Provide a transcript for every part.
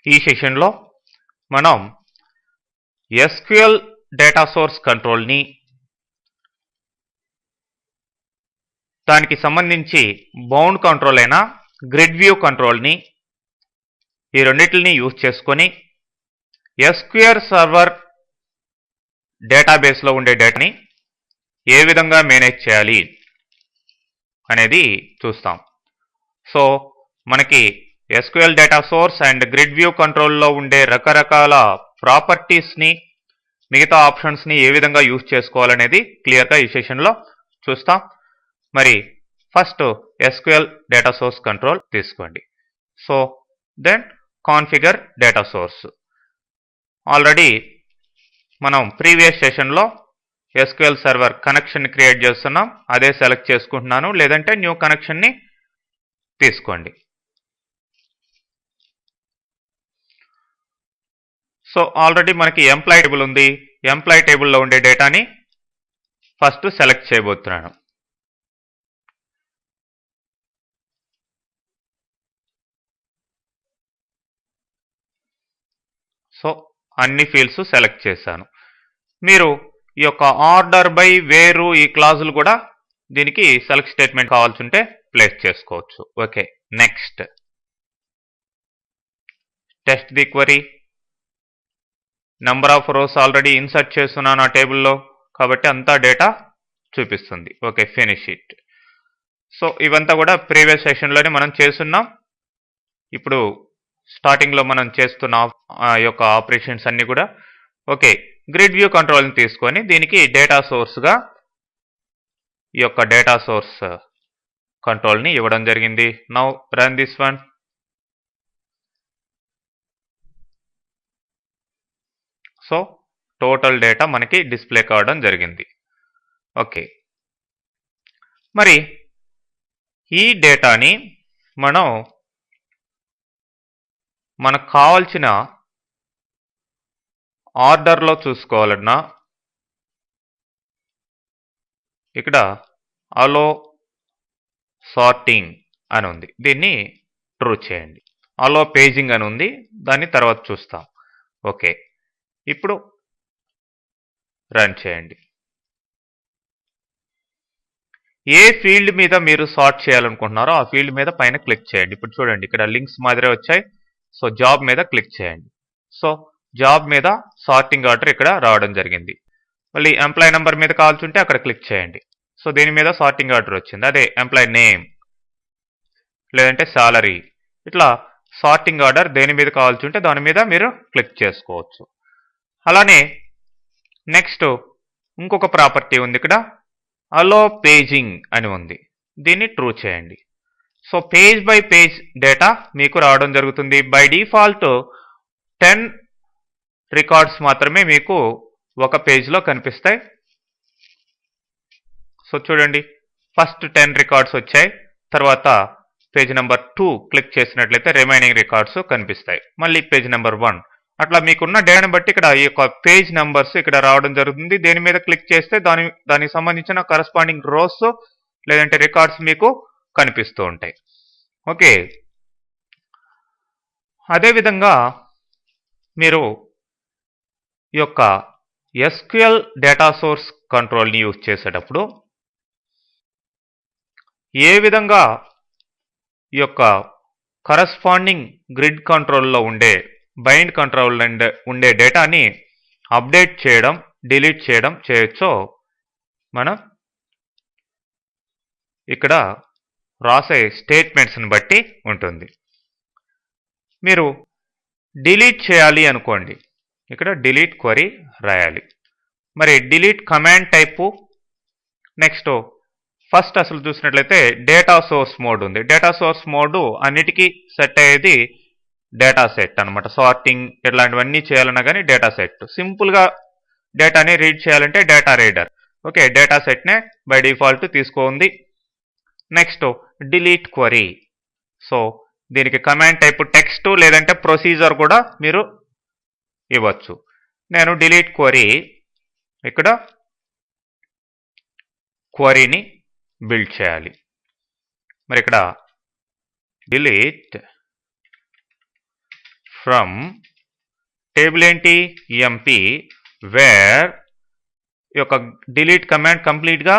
ఈ సెషన్లో మనం SQL డేటా సోర్స్ కంట్రోల్ని, దానికి సంబంధించి బౌండ్ కంట్రోల్ అయిన గ్రిడ్ వ్యూ కంట్రోల్ని, ఈ రెండింటిని యూజ్ చేసుకొని SQL సర్వర్ డేటాబేస్లో ఉండే డేటాని ఏ విధంగా మేనేజ్ చేయాలి అనేది చూస్తాం. సో మనకి SQL data source and grid view కంట్రోల్లో ఉండే రకరకాల ప్రాపర్టీస్ని, మిగతా ఆప్షన్స్ని ఏ విధంగా యూజ్ చేసుకోవాలనేది క్లియర్గా ఈ సెషన్లో చూస్తాం. మరి first SQL data source control తీసుకోండి. So then configure data source. Already మనం ప్రీవియస్ సెషన్లో SQL సర్వర్ కనెక్షన్ క్రియేట్ చేస్తున్నాం, అదే సెలెక్ట్ చేసుకుంటున్నాను, లేదంటే న్యూ కనెక్షన్ని తీసుకోండి. సో ఆల్రెడీ మనకి ఎంప్లాయ్ టేబుల్ ఉంది. ఎంప్లాయ్ టేబుల్లో ఉండే డేటాని ఫస్ట్ సెలెక్ట్ చేయబోతున్నాను. సో అన్ని ఫీల్డ్స్ సెలెక్ట్ చేశాను. మీరు ఈ యొక్క ఆర్డర్ బై వేరు ఈ క్లాజులు కూడా దీనికి సెలెక్ట్ స్టేట్మెంట్ కావాల్సి ఉంటే ప్లేస్ చేసుకోవచ్చు. Okay, next test the query. Number of rose already insert చేస్తున్నాను ఆ టేబుల్లో, కాబట్టి అంతా డేటా చూపిస్తుంది. Okay, finish it. సో ఇవంతా కూడా ప్రీవియస్ సెషన్లోనే మనం చేస్తున్నాం. ఇప్పుడు స్టార్టింగ్లో మనం చేస్తున్న యొక్క ఆపరేషన్స్ అన్నీ కూడా ఓకే. గ్రిడ్ వ్యూ కంట్రోల్ని తీసుకొని దీనికి డేటా సోర్స్గా ఈ యొక్క డేటా సోర్స్ కంట్రోల్ని ఇవ్వడం జరిగింది. Now run this one. So total data మనకి డిస్ప్లే కావడం జరిగింది. ఓకే, మరి ఈ డేటాని మనకు కావాల్సిన ఆర్డర్లో చూసుకోవాలన్నా ఇక్కడ అలో సార్టింగ్ అని ఉంది, దీన్ని ట్రూ చేయండి. అలో పేజింగ్ అని ఉంది, దాన్ని తర్వాత చూస్తాం. ఓకే, ఇప్పుడు రన్ చేయండి. ఏ ఫీల్డ్ మీద మీరు సార్ట్ చేయాలనుకుంటున్నారో ఆ ఫీల్డ్ మీద పైన క్లిక్ చేయండి. ఇప్పుడు చూడండి, ఇక్కడ లింక్స్ మాదిరే వచ్చాయి. సో జాబ్ మీద క్లిక్ చేయండి. సో జాబ్ మీద సార్టింగ్ ఆర్డర్ ఇక్కడ రావడం జరిగింది. మళ్ళీ ఎంప్లాయ్ నెంబర్ మీద కావాల్సి ఉంటే అక్కడ క్లిక్ చేయండి. సో దీని మీద సార్టింగ్ ఆర్డర్ వచ్చింది. అదే ఎంప్లాయ్ నేమ్ లేదంటే సాలరీ, ఇట్లా సార్టింగ్ ఆర్డర్ దేని మీద కావాల్సి ఉంటే దాని మీద మీరు క్లిక్ చేసుకోవచ్చు. అలానే నెక్స్ట్ ఇంకొక ప్రాపర్టీ ఉంది, ఇక్కడ అలో పేజింగ్ అని ఉంది, దీన్ని ట్రూ చేయండి. So page by page data మీకు రావడం జరుగుతుంది. బై డిఫాల్ట్ 10 రికార్డ్స్ మాత్రమే మీకు ఒక పేజ్లో కనిపిస్తాయి. సో చూడండి, ఫస్ట్ 10 రికార్డ్స్ వచ్చాయి. తర్వాత పేజ్ నెంబర్ 2 క్లిక్ చేసినట్లయితే రిమైనింగ్ రికార్డ్స్ కనిపిస్తాయి. మళ్ళీ పేజ్ నెంబర్ 1, అట్లా మీకున్న డేటాని బట్టి ఇక్కడ ఈ యొక్క పేజ్ నెంబర్స్ ఇక్కడ రావడం జరుగుతుంది. దేని మీద క్లిక్ చేస్తే దానికి సంబంధించిన కరస్పాండింగ్ రోస్ లేదంటే రికార్డ్స్ మీకు కనిపిస్తూ ఉంటాయి. ఓకే, అదేవిధంగా మీరు ఈ యొక్క SQL డేటా సోర్స్ కంట్రోల్ని యూజ్ చేసేటప్పుడు ఏ విధంగా ఈ యొక్క కరస్పాండింగ్ గ్రిడ్ కంట్రోల్లో ఉండే బైండ్ కంట్రోల్ ఉండే డేటాని అప్డేట్ చేయడం, డిలీట్ చేయడం చేయొచ్చో మనం ఇక్కడ రాసే స్టేట్మెంట్స్ని బట్టి ఉంటుంది. మీరు డిలీట్ చేయాలి అనుకోండి, ఇక్కడ డిలీట్ క్వరీ రాయాలి. మరి delete command type. Next first అసలు చూసినట్లయితే డేటా సోర్స్ మోడ్ ఉంది. డేటా సోర్స్ మోడ్ అన్నిటికీ సెట్ అయ్యేది డేటా సెట్ అనమాట. సార్టింగ్ ఇట్లాంటివన్నీ చేయాలన్నా కానీ డేటా సెట్. సింపుల్గా డేటాని రీడ్ చేయాలంటే డేటా రీడర్. ఓకే, డేటా సెట్నే బై డిఫాల్ట్ తీసుకోండి. Next delete query. సో దీనికి కమాండ్ టైప్ టెక్స్ట్ లేదంటే ప్రొసీజర్ కూడా మీరు ఇవ్వచ్చు. నేను డిలీట్ క్వరీ, ఇక్కడ క్వరీని బిల్డ్ చేయాలి. మరి ఇక్కడ డిలీట్ ఫ్రమ్ టేబుల్ ఏంటి ఎంపీ వేర్ ఈ యొక్క డిలీట్ కమాండ్ కంప్లీట్గా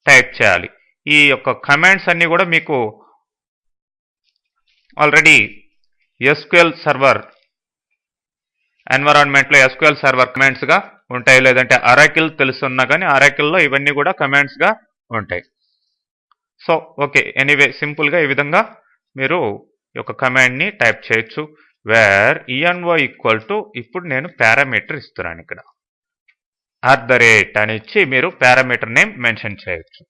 టైప్ చేయాలి. ఈ యొక్క కమాండ్స్ అన్నీ కూడా మీకు ఆల్రెడీ ఎస్క్యూఎల్ సర్వర్ ఎన్విరాన్మెంట్లో ఎస్క్యూఎల్ సర్వర్ కమాండ్స్గా ఉంటాయి, లేదంటే అరాకిల్ తెలుసున్నా కానీ అరాకిల్లో ఇవన్నీ కూడా కమాండ్స్గా ఉంటాయి. సో ఓకే, ఎనీవే సింపుల్గా ఈ విధంగా మీరు ఈ యొక్క కమాండ్ని టైప్ చేయొచ్చు. వేర్ envo ఈక్వల్ టు, ఇప్పుడు నేను పారామీటర్ ఇస్తున్నాను, ఇక్కడ @ అని ఇచ్చి మీరు పారామీటర్ నేమ్ మెన్షన్ చేయొచ్చు.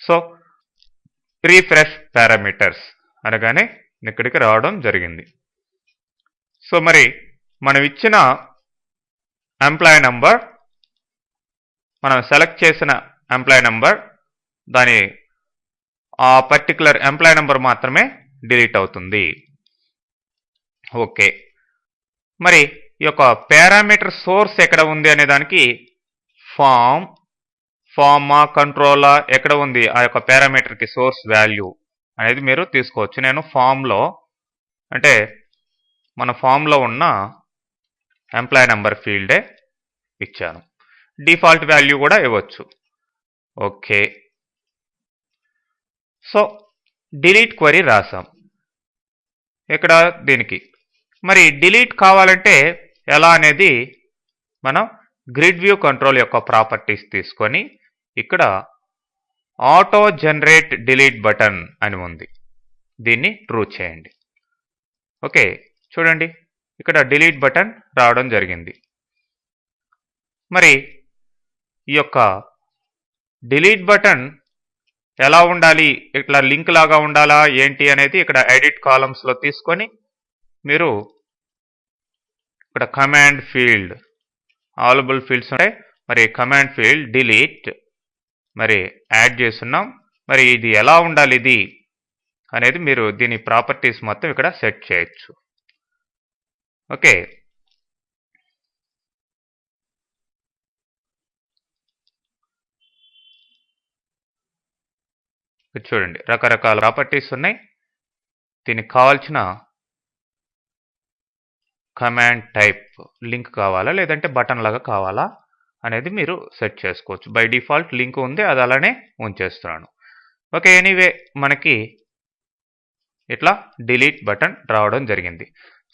సో రీఫ్రెష్ పారామీటర్స్ అనగానే ఇక్కడికి రావడం జరిగింది. సో మరి మనం ఇచ్చిన ఎంప్లాయీ నంబర్, మనం సెలెక్ట్ చేసిన ఎంప్లాయీ నంబర్, దాని ఆ పర్టికులర్ ఎంప్లాయీ నంబర్ మాత్రమే డిలీట్ అవుతుంది. ఓకే, మరి ఈ యొక్క పారామీటర్ సోర్స్ ఎక్కడ ఉంది అనే దానికి ఫార్మా కంట్రోలా ఎక్కడ ఉంది ఆ యొక్క పారామీటర్కి సోర్స్ వాల్యూ అనేది మీరు తీసుకోవచ్చు. నేను ఫామ్లో, అంటే మన ఫామ్లో ఉన్న ఎంప్లాయీ నెంబర్ ఫీల్డే ఇచ్చాను. డిఫాల్ట్ వాల్యూ కూడా ఇవ్వచ్చు. ఓకే, సో డిలీట్ క్వరీ రాసాం ఇక్కడ దీనికి. మరి డిలీట్ కావాలంటే ఎలా అనేది మనం గ్రిడ్ వ్యూ కంట్రోల్ యొక్క ప్రాపర్టీస్ తీసుకొని ఇక్కడ ఆటో జనరేట్ డిలీట్ బటన్ అని ఉంది, దీన్ని ట్రూ చేయండి. ఓకే, చూడండి ఇక్కడ డిలీట్ బటన్ రావడం జరిగింది. మరి ఈ యొక్క డిలీట్ బటన్ ఎలా ఉండాలి, ఇట్లా లింక్ లాగా ఉండాలా ఏంటి అనేది ఇక్కడ ఎడిట్ కాలమ్స్లో తీసుకొని మీరు ఇక్కడ కమాండ్ ఫీల్డ్ అవైలబుల్ ఫీల్డ్స్ ఉంటాయి. మరి కమాండ్ ఫీల్డ్ డిలీట్ మరి యాడ్ చేస్తున్నాం. మరి ఇది ఎలా ఉండాలి ఇది అనేది మీరు దీని ప్రాపర్టీస్ మొత్తం ఇక్కడ సెట్ చేయొచ్చు. ఓకే, చూడండి రకరకాల ప్రాపర్టీస్ ఉన్నాయి. దీనికి కావాల్సిన కమాండ్ టైప్ లింక్ కావాలా లేదంటే బటన్ లాగా కావాలా అనేది మీరు సెట్ చేసుకోవచ్చు. బై డిఫాల్ట్ లింక్ ఉంది, అది అలానే ఉంచేస్తున్నాను. ఓకే, ఎనీవే మనకి ఇట్లా డిలీట్ బటన్ రావడం జరిగింది.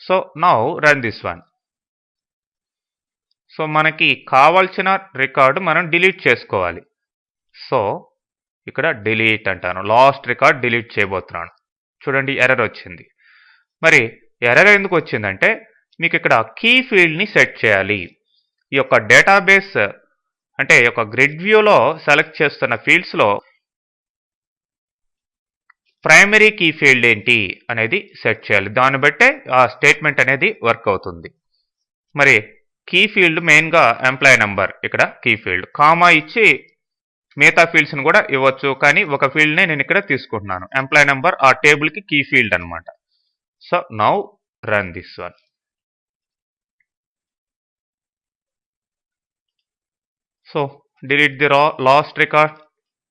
So now run this one. So మనకి కావాల్సిన రికార్డు మనం డిలీట్ చేసుకోవాలి. సో ఇక్కడ డిలీట్ అంటాను, లాస్ట్ రికార్డ్ డిలీట్ చేయబోతున్నాను. చూడండి ఎర్రర్ వచ్చింది. మరి ఎర్రర్ ఎందుకు వచ్చిందంటే మీకు ఇక్కడ కీ ఫీల్డ్ని సెట్ చేయాలి. ఈ యొక్క డేటాబేస్ అంటే ఈ యొక్క గ్రిడ్ వ్యూలో సెలెక్ట్ చేస్తున్న ఫీల్డ్స్లో ప్రైమరీ కీ ఫీల్డ్ ఏంటి అనేది సెట్ చేయాలి. దాన్ని బట్టే ఆ స్టేట్మెంట్ అనేది వర్క్ అవుతుంది. మరి కీ ఫీల్డ్ మెయిన్గా ఎంప్లాయీ నెంబర్, ఇక్కడ కీ ఫీల్డ్ కామా ఇచ్చి మిగతా ఫీల్డ్స్ని కూడా ఇవ్వచ్చు, కానీ ఒక ఫీల్డ్నే నేను ఇక్కడ తీసుకుంటున్నాను. ఎంప్లాయీ నెంబర్ ఆ టేబుల్కి కీ ఫీల్డ్ అనమాట. So now run this one. So delete the last record.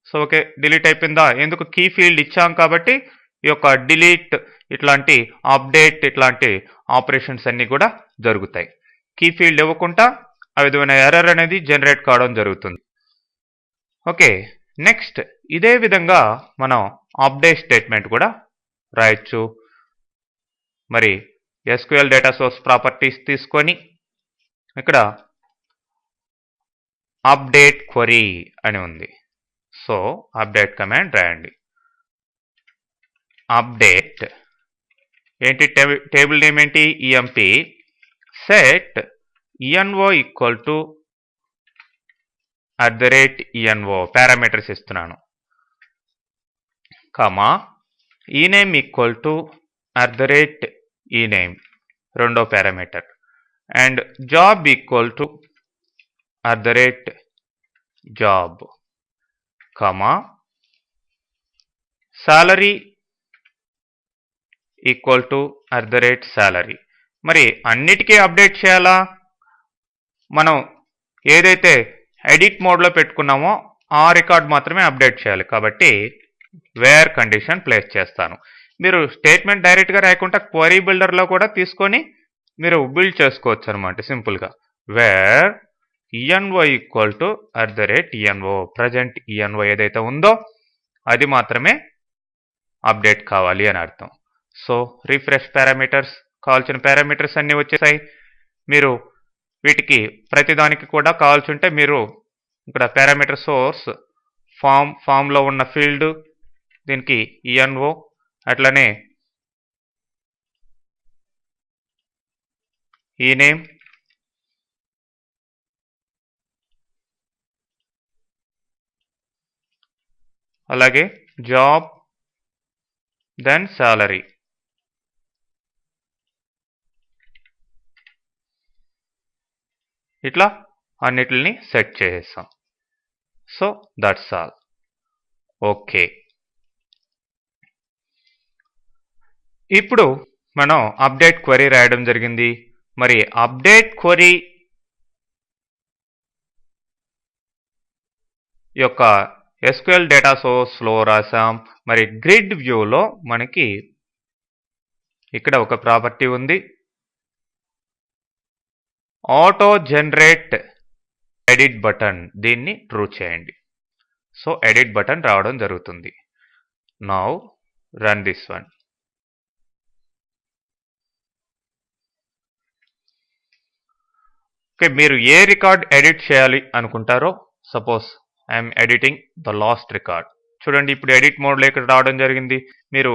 So okay, delete అయిపోయిందా? ఎందుకు కీ ఫీల్డ్ ఇచ్చాం కాబట్టి ఈ యొక్క డిలీట్ ఇట్లాంటి అప్డేట్ ఇట్లాంటి ఆపరేషన్స్ అన్నీ కూడా జరుగుతాయి. కీ ఫీల్డ్ ఇవ్వకుండా ఆ విధమైన ఎర్రర్ అనేది జనరేట్ కావడం జరుగుతుంది. ఓకే, నెక్స్ట్ ఇదే విధంగా మనం అప్డేట్ స్టేట్మెంట్ కూడా రాయొచ్చు. మరి ఎస్క్యూఎల్ డేటా సోర్స్ ప్రాపర్టీస్ తీసుకొని ఇక్కడ అప్డేట్ క్వరీ అని ఉంది. సో అప్డేట్ కమాండ్ రాయండి. అప్డేట్ ఏంటి, టేబుల్ నేమ్ ఏంటి, EMP set envo equal to @envo parameters ఇస్తున్నాను, comma ename equal to @ename రెండో parameter, and job equal to @job, comma salary equal to @salary. మరి అన్నిటికీ update చేయాలా? మనం ఏదైతే ఎడిట్ మోడ్లో పెట్టుకున్నామో ఆ రికార్డ్ మాత్రమే అప్డేట్ చేయాలి. కాబట్టి వేర్ కండిషన్ ప్లేస్ చేస్తాను. మీరు స్టేట్మెంట్ డైరెక్ట్గా రాయకుండా క్వరీ బిల్డర్లో కూడా తీసుకొని మీరు బిల్డ్ చేసుకోవచ్చు అనమాట సింపుల్గా. Where ENO equal to @ENO, present ENO ఏదైతే ఉందో అది మాత్రమే అప్డేట్ కావాలి అని అర్థం. సో రిఫ్రెష్ పారామీటర్స్, కావాల్సిన పారామీటర్స్ అన్నీ వచ్చేసాయి. మీరు వీటికి ప్రతిదానికి కూడా కావాల్సి ఉంటే మీరు ఇక్కడ పారామీటర్ సోర్స్ ఫామ్లో ఉన్న ఫీల్డ్, దీనికి ఈఎన్ఓ, అట్లనే ఈ నేమ్, అలాగే జాబ్, దెన్ సాలరీ. ఇట్లా అన్నిటిని సెట్ చేసేస్తాం. So that's all. ఓకే, ఇప్పుడు మనం అప్డేట్ క్వరీ రాయడం జరిగింది. మరి అప్డేట్ క్వరీ యొక్క SQL డేటా సోర్స్లో రాసాం. మరి గ్రిడ్ వ్యూలో మనకి ఇక్కడ ఒక ప్రాపర్టీ ఉంది, ఆటో జనరేట్ ఎడిట్ బటన్. దీన్ని ట్రూ చేయండి. సో ఎడిట్ బటన్ రావడం జరుగుతుంది. Now run this one. Okay, మీరు ఏ రికార్డ్ ఎడిట్ చేయాలి అనుకుంటారో, suppose I'm editing the last record. చూడండి, ఇప్పుడు ఎడిట్ మోడ్లో ఇక్కడ రావడం జరిగింది. మీరు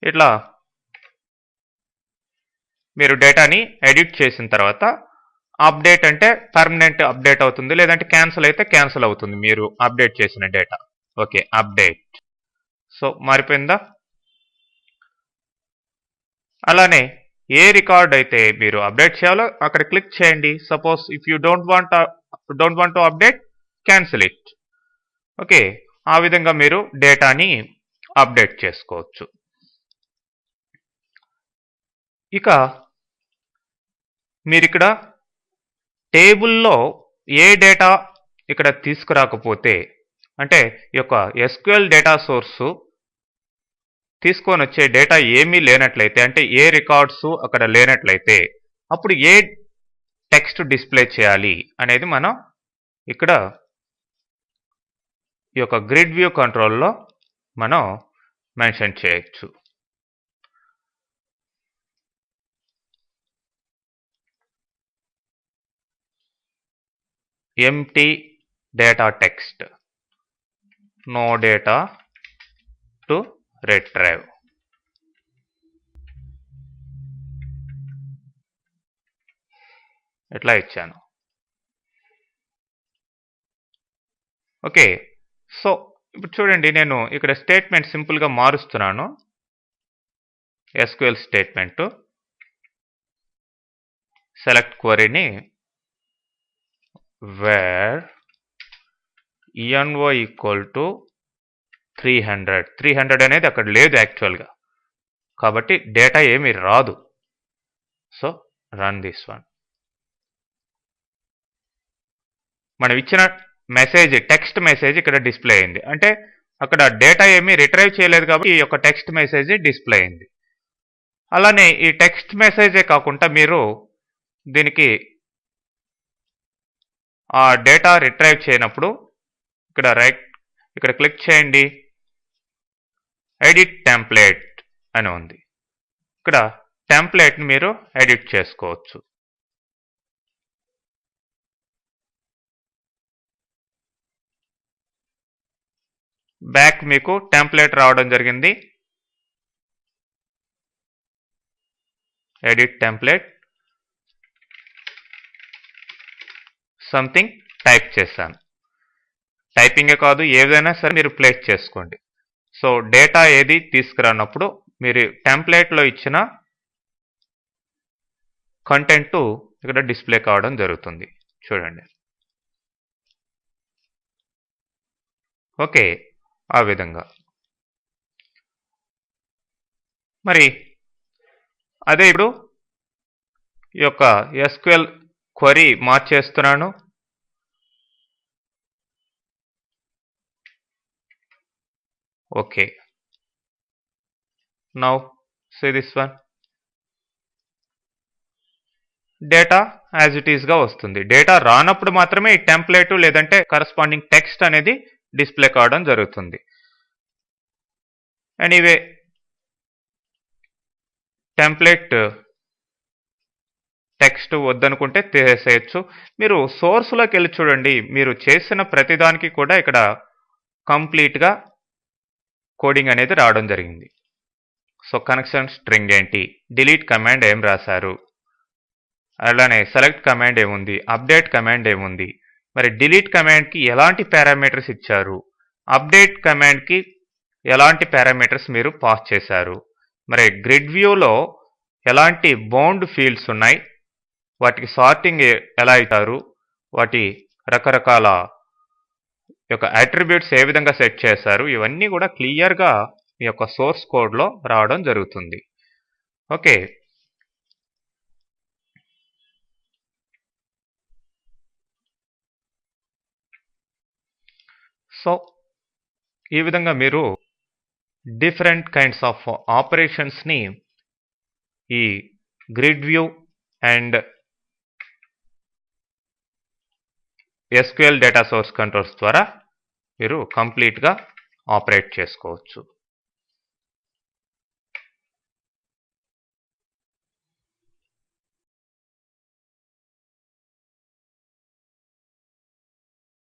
ఇట్లా మీరు డేటాని ఎడిట్ చేసిన తర్వాత అప్డేట్ అంటే పర్మనెంట్ అప్డేట్ అవుతుంది, లేదంటే క్యాన్సిల్ అయితే క్యాన్సిల్ అవుతుంది మీరు అప్డేట్ చేసిన డేటా. Okay, update. సో మారిపోయిందా? అలానే ఏ రికార్డ్ అయితే మీరు అప్డేట్ చేయాలో అక్కడ క్లిక్ చేయండి. Suppose if you don't want to update, cancel it. Okay, ఆ విధంగా మీరు డేటాని అప్డేట్ చేసుకోవచ్చు. ఇక మీరు ఇక్కడ టేబుల్లో ఏ డేటా ఇక్కడ తీసుకురాకపోతే, అంటే ఈ యొక్క SQL డేటా సోర్సు తీసుకొని వచ్చే డేటా ఏమీ లేనట్లయితే, అంటే ఏ రికార్డ్స్ అక్కడ లేనట్లయితే, అప్పుడు ఏ టెక్స్ట్ డిస్ప్లే చేయాలి అనేది మనం ఇక్కడ ఈ యొక్క గ్రిడ్ వ్యూ కంట్రోల్లో మనం మెన్షన్ చేయొచ్చు. empty data text, no data to retrieve. ఎట్లా ఇచ్చాను. ఓకే, సో ఇప్పుడు చూడండి, నేను ఇక్కడ స్టేట్మెంట్ సింపుల్గా మారుస్తున్నాను. SQL స్టేట్మెంట్ సెలెక్ట్ క్వరీని వేర్ ENO ఈక్వల్ టు 300 అనేది అక్కడ లేదు యాక్చువల్గా, కాబట్టి డేటా ఏమీ రాదు. So run this one. మనం ఇచ్చిన మెసేజ్, టెక్స్ట్ మెసేజ్ ఇక్కడ డిస్ప్లే అయింది. అంటే అక్కడ డేటా ఏమీ రిట్రైవ్ చేయలేదు కాబట్టి ఈ యొక్క టెక్స్ట్ మెసేజ్ డిస్ప్లే అయింది. అలానే ఈ టెక్స్ట్ మెసేజే కాకుండా మీరు దీనికి ఆ డేటా రిట్రైవ్ చేయనప్పుడు ఇక్కడ క్లిక్ చేయండి, ఎడిట్ టెంప్లేట్ అని ఉంది. ఇక్కడ టెంప్లేట్ని మీరు ఎడిట్ చేసుకోవచ్చు. బ్యాక్ మీకు టెంప్లేట్ రావడం జరిగింది. ఎడిట్ టెంప్లేట్ సంథింగ్ టైప్ చేశాను. టైపింగే కాదు, ఏదైనా సరే మీరు ప్లేస్ చేసుకోండి. సో డేటా ఏది తీసుకురానప్పుడు మీరు టెంప్లేట్లో ఇచ్చిన కంటెంట్ ఇక్కడ డిస్ప్లే కావడం జరుగుతుంది. చూడండి. ఓకే, ఆ విధంగా. మరి అదే ఇప్పుడు ఈ యొక్క SQL క్వరీ మార్చేస్తున్నాను. Okay. Now see this one. Data as it ఈస్గా వస్తుంది. డేటా రానప్పుడు మాత్రమే ఈ టెంప్లెట్ లేదంటే కరస్పాండింగ్ టెక్స్ట్ అనేది డిస్ప్లే కావడం జరుగుతుంది. ఎనీవే టెంప్లెట్ టెక్స్ట్ వద్దనుకుంటే తీసేయచ్చు. మీరు సోర్స్లోకి వెళ్ళి చూడండి. మీరు చేసిన ప్రతిదానికి కూడా ఇక్కడ కంప్లీట్గా కోడింగ్ అనేది రావడం జరిగింది. సో కనెక్షన్ స్ట్రింగ్ ఏంటి, డిలీట్ కమాండ్ ఏం రాశారు, అలానే సెలెక్ట్ కమాండ్ ఏముంది, అప్డేట్ కమాండ్ ఏముంది, మరి డిలీట్ కమాండ్కి ఎలాంటి పారామీటర్స్ ఇచ్చారు, అప్డేట్ కమాండ్కి ఎలాంటి పారామీటర్స్ మీరు పాస్ చేశారు, మరి గ్రిడ్ వ్యూలో ఎలాంటి బౌండ్ ఫీల్డ్స్ ఉన్నాయి, వాటికి సార్టింగ్ ఎలా ఇచ్చారు, వాటి రకరకాల యొక్క అట్రిబ్యూట్స్ ఏ విధంగా సెట్ చేశారు, ఇవన్నీ కూడా క్లియర్గా మీ యొక్క సోర్స్ కోడ్లో రావడం జరుగుతుంది. ఓకే. సో ఈ విధంగా మీరు డిఫరెంట్ కైండ్స్ ఆఫ్ ఆపరేషన్స్ని ఈ grid view and SQL data source controls ద్వారా మీరు కంప్లీట్గా ఆపరేట్ చేసుకోవచ్చు.